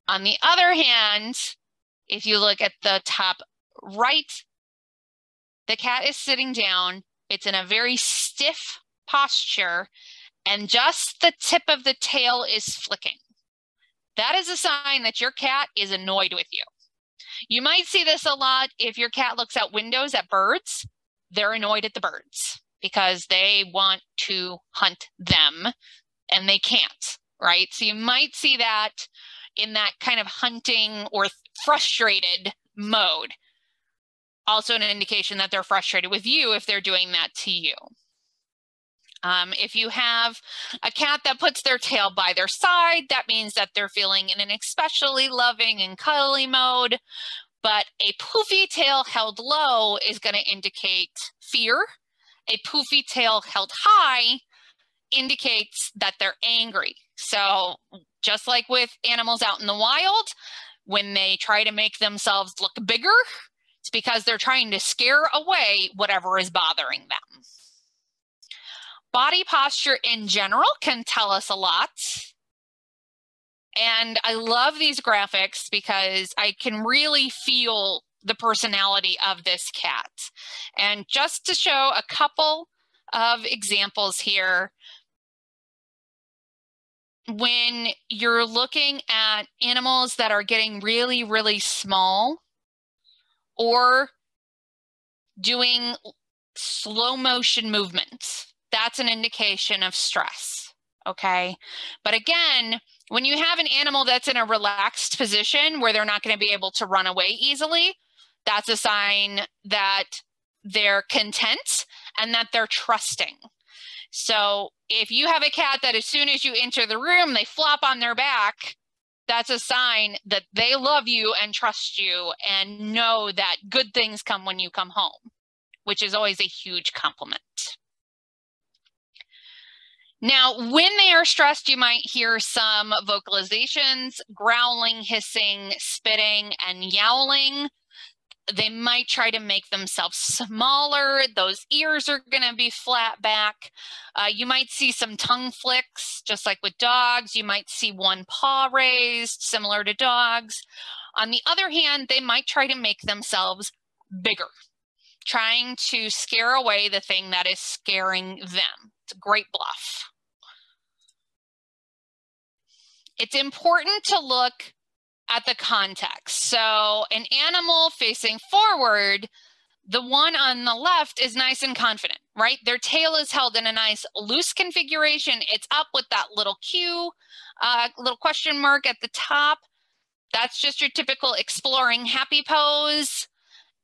On the other hand, if you look at the top right, the cat is sitting down. It's in a very stiff posture, and just the tip of the tail is flicking. That is a sign that your cat is annoyed with you. You might see this a lot if your cat looks out windows at birds. They're annoyed at the birds because they want to hunt them and they can't, right? So you might see that in that kind of hunting or frustrated mode. Also an indication that they're frustrated with you if they're doing that to you. If you have a cat that puts their tail by their side, that means that they're feeling in an especially loving and cuddly mode. But a poofy tail held low is going to indicate fear. A poofy tail held high indicates that they're angry. So just like with animals out in the wild, when they try to make themselves look bigger, it's because they're trying to scare away whatever is bothering them. Body posture in general can tell us a lot. And I love these graphics because I can really feel the personality of this cat. And just to show a couple of examples here, when you're looking at animals that are getting really, really small or doing slow motion movements, that's an indication of stress, okay? But again, when you have an animal that's in a relaxed position where they're not going to be able to run away easily, that's a sign that they're content and that they're trusting. So if you have a cat that as soon as you enter the room, they flop on their back, that's a sign that they love you and trust you and know that good things come when you come home, which is always a huge compliment. Now, when they are stressed, you might hear some vocalizations, growling, hissing, spitting, and yowling. They might try to make themselves smaller. Those ears are going to be flat back. You might see some tongue flicks, just like with dogs. You might see one paw raised, similar to dogs. On the other hand, they might try to make themselves bigger, trying to scare away the thing that is scaring them. It's a great bluff. It's important to look at the context. So an animal facing forward, the one on the left is nice and confident, right? Their tail is held in a nice loose configuration. It's up with that little Q, little question mark at the top. That's just your typical exploring happy pose.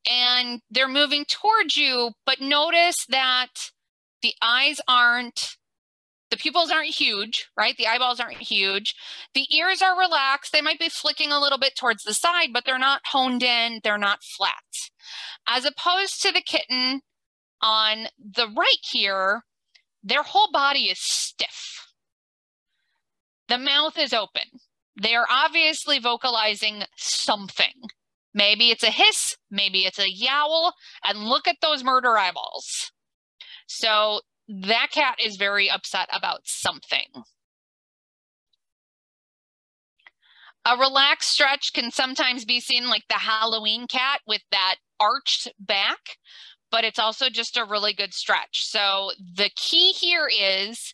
And they're moving towards you, but notice that the eyes aren't, the pupils aren't huge, right? The eyeballs aren't huge. The ears are relaxed. They might be flicking a little bit towards the side, but they're not honed in. They're not flat. As opposed to the kitten on the right here, their whole body is stiff. The mouth is open. They are obviously vocalizing something. Maybe it's a hiss, maybe it's a yowl, and look at those murder eyeballs. So that cat is very upset about something. A relaxed stretch can sometimes be seen like the Halloween cat with that arched back, but it's also just a really good stretch. So the key here is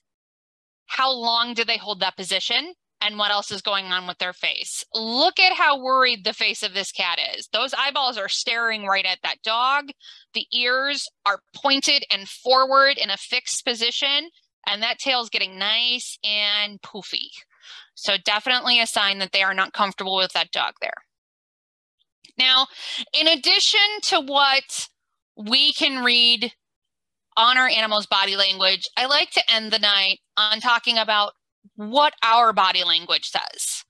how long do they hold that position and what else is going on with their face. Look at how worried the face of this cat is. Those eyeballs are staring right at that dog. The ears are pointed and forward in a fixed position, and that tail's getting nice and poofy. So definitely a sign that they are not comfortable with that dog there. Now, in addition to what we can read on our animal's body language, I like to end the night on talking about what our body language says.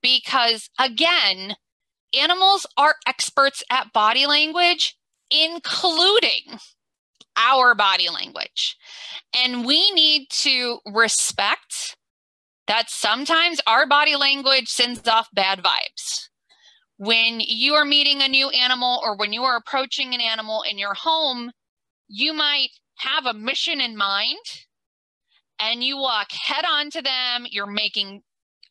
Because again, animals are experts at body language, including our body language. And we need to respect that sometimes our body language sends off bad vibes. When you are meeting a new animal or when you are approaching an animal in your home, you might have a mission in mind and you walk head on to them, you're making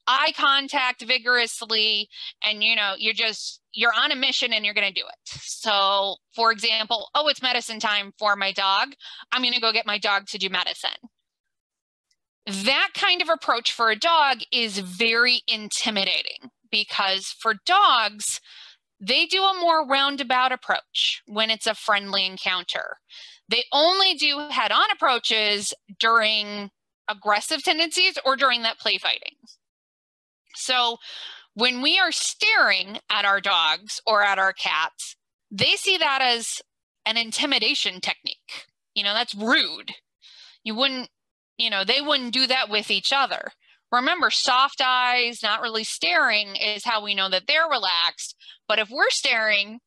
eye contact vigorously, and you're on a mission and you're going to do it. So for example, oh, it's medicine time for my dog. I'm going to go get my dog to do medicine. That kind of approach for a dog is very intimidating because for dogs, they do a more roundabout approach when it's a friendly encounter. They only do head-on approaches during aggressive tendencies or during that play fighting. So when we are staring at our dogs or at our cats, they see that as an intimidation technique. That's rude. They wouldn't do that with each other. Remember, soft eyes, not really staring, is how we know that they're relaxed. But if we're staring,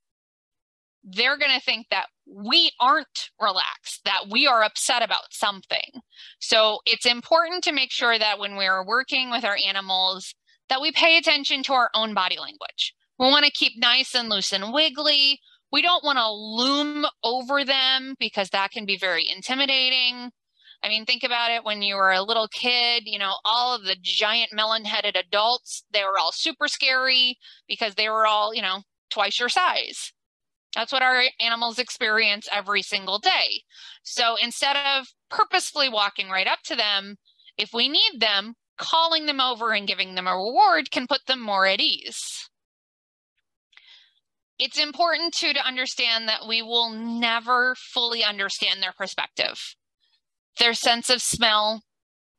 they're going to think that we aren't relaxed, that we are upset about something. So it's important to make sure that when we're working with our animals, that we pay attention to our own body language. We want to keep nice and loose and wiggly. We don't want to loom over them because that can be very intimidating. I mean, think about it when you were a little kid, all of the giant melon-headed adults, they were all super scary because they were all, twice your size. That's what our animals experience every single day. So instead of purposefully walking right up to them, if we need them, calling them over and giving them a reward can put them more at ease. It's important too to understand that we will never fully understand their perspective. Their sense of smell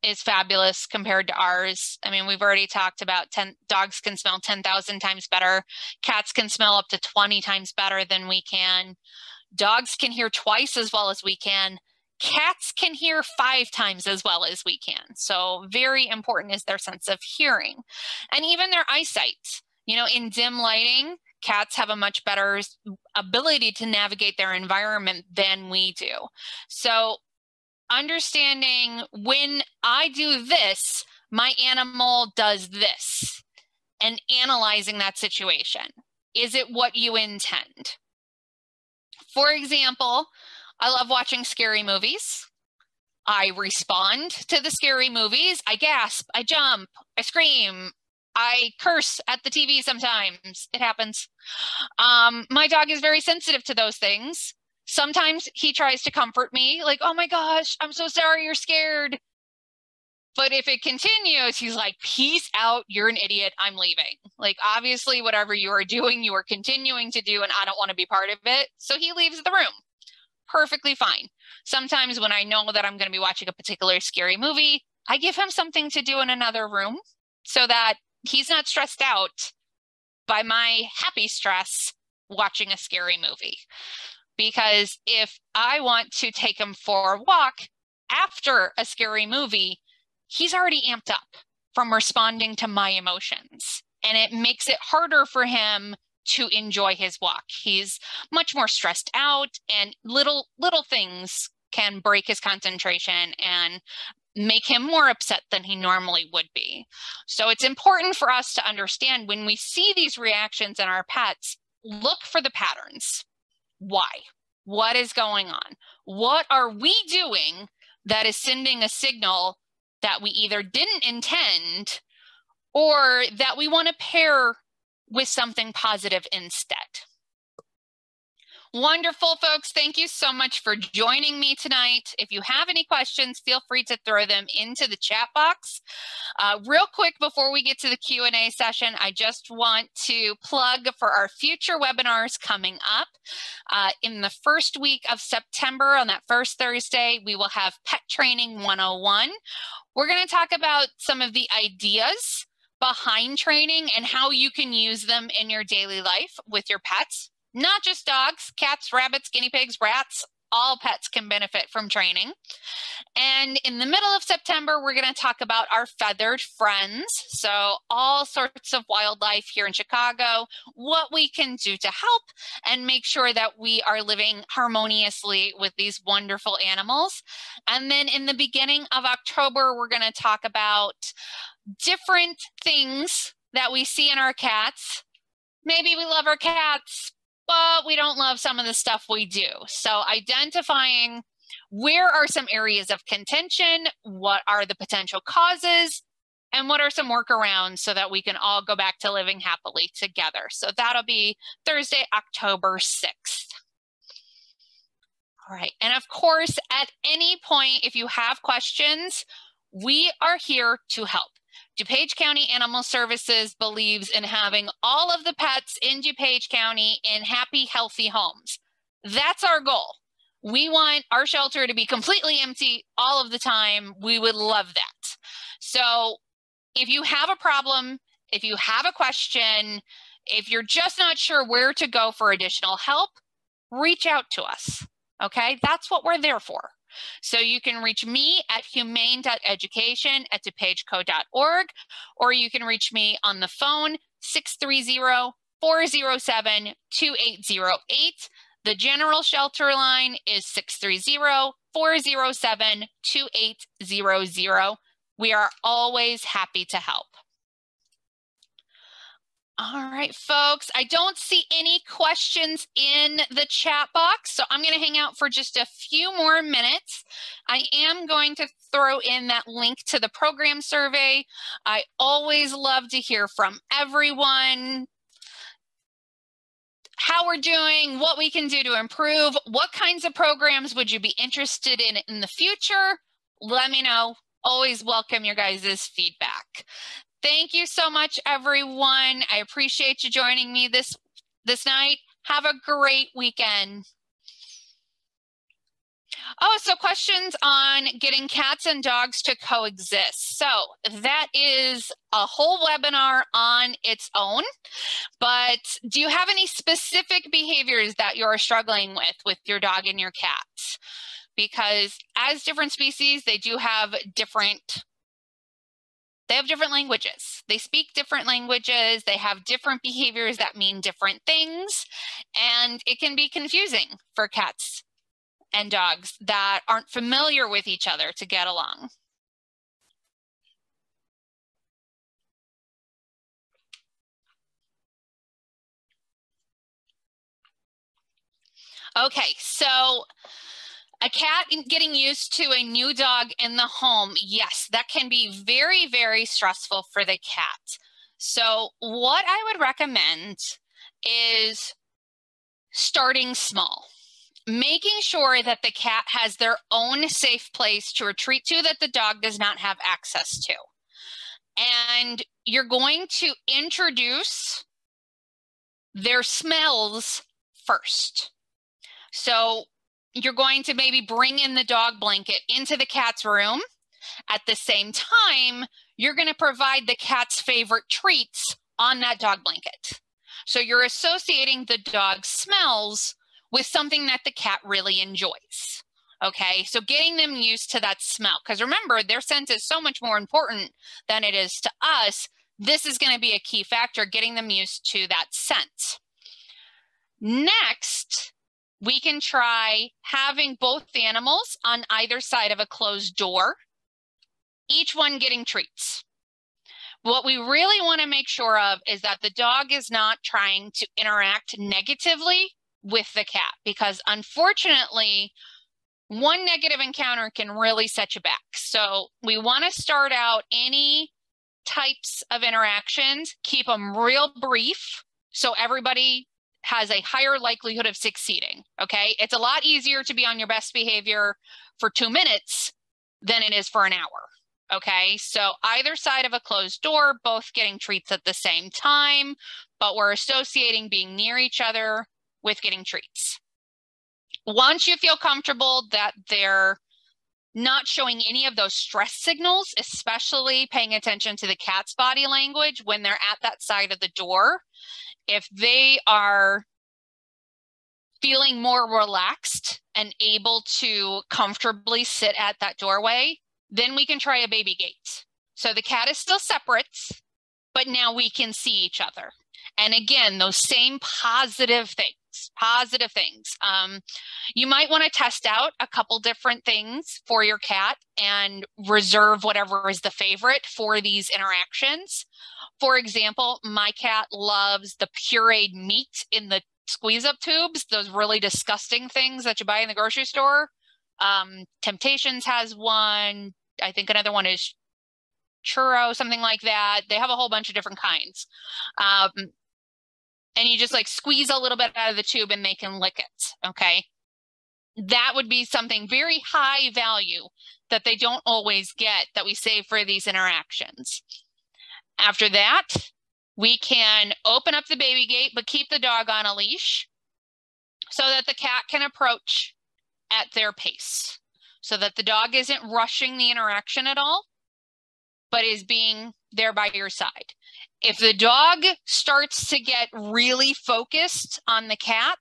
is fabulous compared to ours. I mean, we've already talked about dogs can smell 10,000 times better. Cats can smell up to 20 times better than we can. Dogs can hear twice as well as we can. Cats can hear 5 times as well as we can. So very important is their sense of hearing and even their eyesight. In dim lighting, cats have a much better ability to navigate their environment than we do. So understanding when I do this, my animal does this, and analyzing that situation. Is it what you intend? For example, I love watching scary movies. I respond to the scary movies. I gasp, I jump, I scream, I curse at the TV sometimes. It happens. My dog is very sensitive to those things. Sometimes he tries to comfort me, like, oh my gosh, I'm so sorry you're scared. But if it continues, he's like, peace out, you're an idiot, I'm leaving. Like, obviously, whatever you are doing, you are continuing to do, and I don't want to be part of it. So he leaves the room. Perfectly fine. Sometimes when I know that I'm going to be watching a particular scary movie, I give him something to do in another room so that he's not stressed out by my happy stress watching a scary movie. Because if I want to take him for a walk after a scary movie, he's already amped up from responding to my emotions. And it makes it harder for him to enjoy his walk. He's much more stressed out, and little things can break his concentration and make him more upset than he normally would be. So it's important for us to understand when we see these reactions in our pets, look for the patterns. Why? What is going on? What are we doing that is sending a signal that we either didn't intend or that we want to pair with something positive instead? Wonderful, folks. Thank you so much for joining me tonight. If you have any questions, feel free to throw them into the chat box. Real quick, before we get to the Q&A session, I just want to plug for our future webinars coming up. In the first week of September, on that first Thursday, we will have Pet Training 101. We're going to talk about some of the ideas behind training and how you can use them in your daily life with your pets. Not just dogs, cats, rabbits, guinea pigs, rats, all pets can benefit from training. And in the middle of September, we're going to talk about our feathered friends. So all sorts of wildlife here in Chicago, what we can do to help and make sure that we are living harmoniously with these wonderful animals. And then in the beginning of October, we're going to talk about different things that we see in our cats. Maybe we love our cats, but we don't love some of the stuff we do. So identifying where are some areas of contention, what are the potential causes, and what are some workarounds so that we can all go back to living happily together. So that'll be Thursday, October 6th. All right, and of course, at any point, if you have questions, we are here to help. DuPage County Animal Services believes in having all of the pets in DuPage County in happy, healthy homes. That's our goal. We want our shelter to be completely empty all of the time. We would love that. So if you have a problem, if you have a question, if you're just not sure where to go for additional help, reach out to us, okay? That's what we're there for. So you can reach me at humane.education@dupageco.org, or you can reach me on the phone, 630-407-2808. The general shelter line is 630-407-2800. We are always happy to help. All right, folks, I don't see any questions in the chat box, so I'm going to hang out for just a few more minutes. I am going to throw in that link to the program survey. I always love to hear from everyone, how we're doing, what we can do to improve, what kinds of programs would you be interested in the future? Let me know. Always welcome your guys' feedback. Thank you so much, everyone. I appreciate you joining me this night. Have a great weekend. Oh, so questions on getting cats and dogs to coexist. So that is a whole webinar on its own, but do you have any specific behaviors that you're struggling with your dog and your cat? Because as different species, they have different languages. They speak different languages. They have different behaviors that mean different things. And it can be confusing for cats and dogs that aren't familiar with each other to get along. Okay, so a cat getting used to a new dog in the home, yes, that can be very, very stressful for the cat. So what I would recommend is starting small, making sure that the cat has their own safe place to retreat to that the dog does not have access to. And you're going to introduce their smells first. So you're going to maybe bring in the dog blanket into the cat's room. At the same time, you're going to provide the cat's favorite treats on that dog blanket. So you're associating the dog's smells with something that the cat really enjoys. Okay, so getting them used to that smell, because remember, their scent is so much more important than it is to us. This is going to be a key factor, getting them used to that scent. Next, we can try having both animals on either side of a closed door. each one getting treats. What we really want to make sure of is that the dog is not trying to interact negatively with the cat, because unfortunately, one negative encounter can really set you back. So we want to start out any types of interactions, keep them real brief so everybody has a higher likelihood of succeeding, okay? It's a lot easier to be on your best behavior for 2 minutes than it is for an hour, okay? So either side of a closed door, both getting treats at the same time, but we're associating being near each other with getting treats. Once you feel comfortable that they're not showing any of those stress signals, especially paying attention to the cat's body language when they're at that side of the door. If they are feeling more relaxed and able to comfortably sit at that doorway, then we can try a baby gate. So the cat is still separate, but now we can see each other. And again, those same positive things. You might want to test out a couple different things for your cat and reserve whatever is the favorite for these interactions. For example, my cat loves the pureed meat in the squeeze-up tubes, those really disgusting things that you buy in the grocery store. Temptations has one. I think another one is churro, something like that. They have a whole bunch of different kinds. And you just like squeeze a little bit out of the tube and they can lick it, okay? That would be something very high value that they don't always get, that we save for these interactions. After that, we can open up the baby gate, but keep the dog on a leash so that the cat can approach at their pace, so that the dog isn't rushing the interaction at all, but is being there by your side. If the dog starts to get really focused on the cat,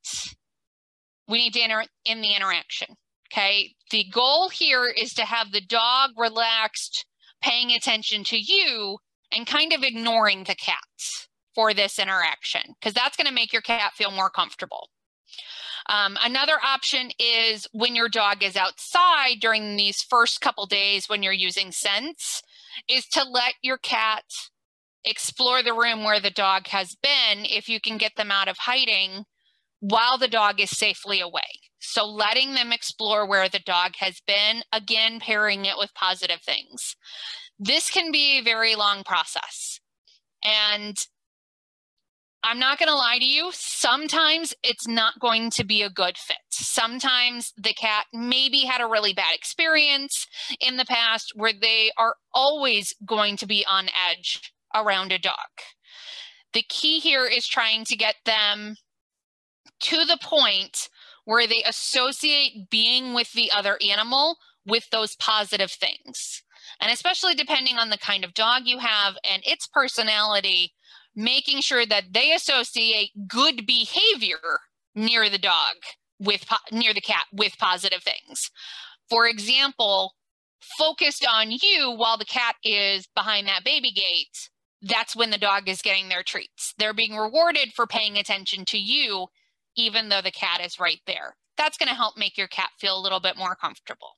we need to enter in the interaction, okay? The goal here is to have the dog relaxed, paying attention to you, and kind of ignoring the cat for this interaction, because that's going to make your cat feel more comfortable. Another option is when your dog is outside during these first couple days when you're using scents, is to let your cat explore the room where the dog has been, if you can get them out of hiding while the dog is safely away. So letting them explore where the dog has been, again, pairing it with positive things. This can be a very long process. And I'm not going to lie to you, sometimes it's not going to be a good fit. Sometimes the cat maybe had a really bad experience in the past where they are always going to be on edge around a dog. The key here is trying to get them to the point where they associate being with the other animal with those positive things. And especially depending on the kind of dog you have and its personality, making sure that they associate good behavior near the dog with near the cat with positive things. For example, focused on you while the cat is behind that baby gate, that's when the dog is getting their treats. They're being rewarded for paying attention to you, even though the cat is right there. That's going to help make your cat feel a little bit more comfortable.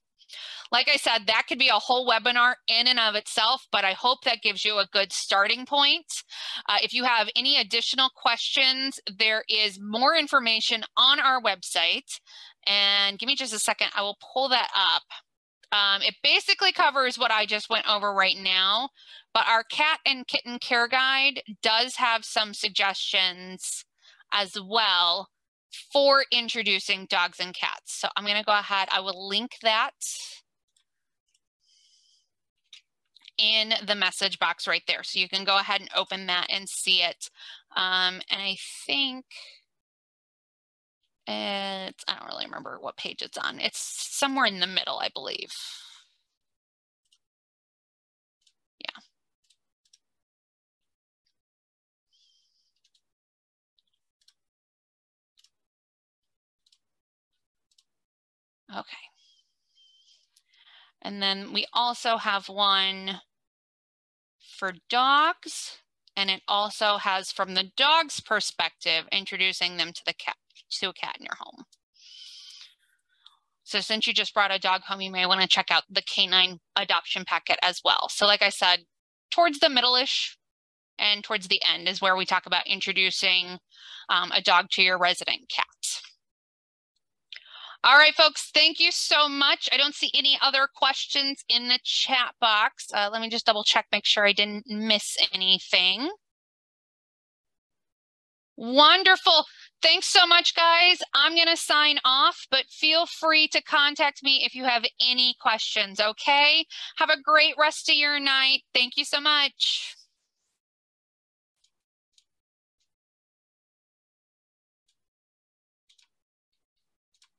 Like I said, that could be a whole webinar in and of itself, but I hope that gives you a good starting point. If you have any additional questions, there is more information on our website. And give me just a second, I will pull that up. It basically covers what I just went over right now, but our cat and kitten care guide does have some suggestions as well for introducing dogs and cats. So I'm going to go ahead, I will link that in the message box right there. So you can go ahead and open that and see it. And I think it's, I don't really remember what page it's on. It's somewhere in the middle, I believe. Yeah. Okay. And then we also have one for dogs, and it also has from the dog's perspective, introducing them to the cat, to a cat in your home. So since you just brought a dog home, you may want to check out the canine adoption packet as well. So like I said, towards the middle-ish and towards the end is where we talk about introducing a dog to your resident cat. All right, folks, thank you so much. I don't see any other questions in the chat box. Let me just double check, make sure I didn't miss anything. Wonderful. Thanks so much, guys. I'm going to sign off, but feel free to contact me if you have any questions, okay? Have a great rest of your night. Thank you so much.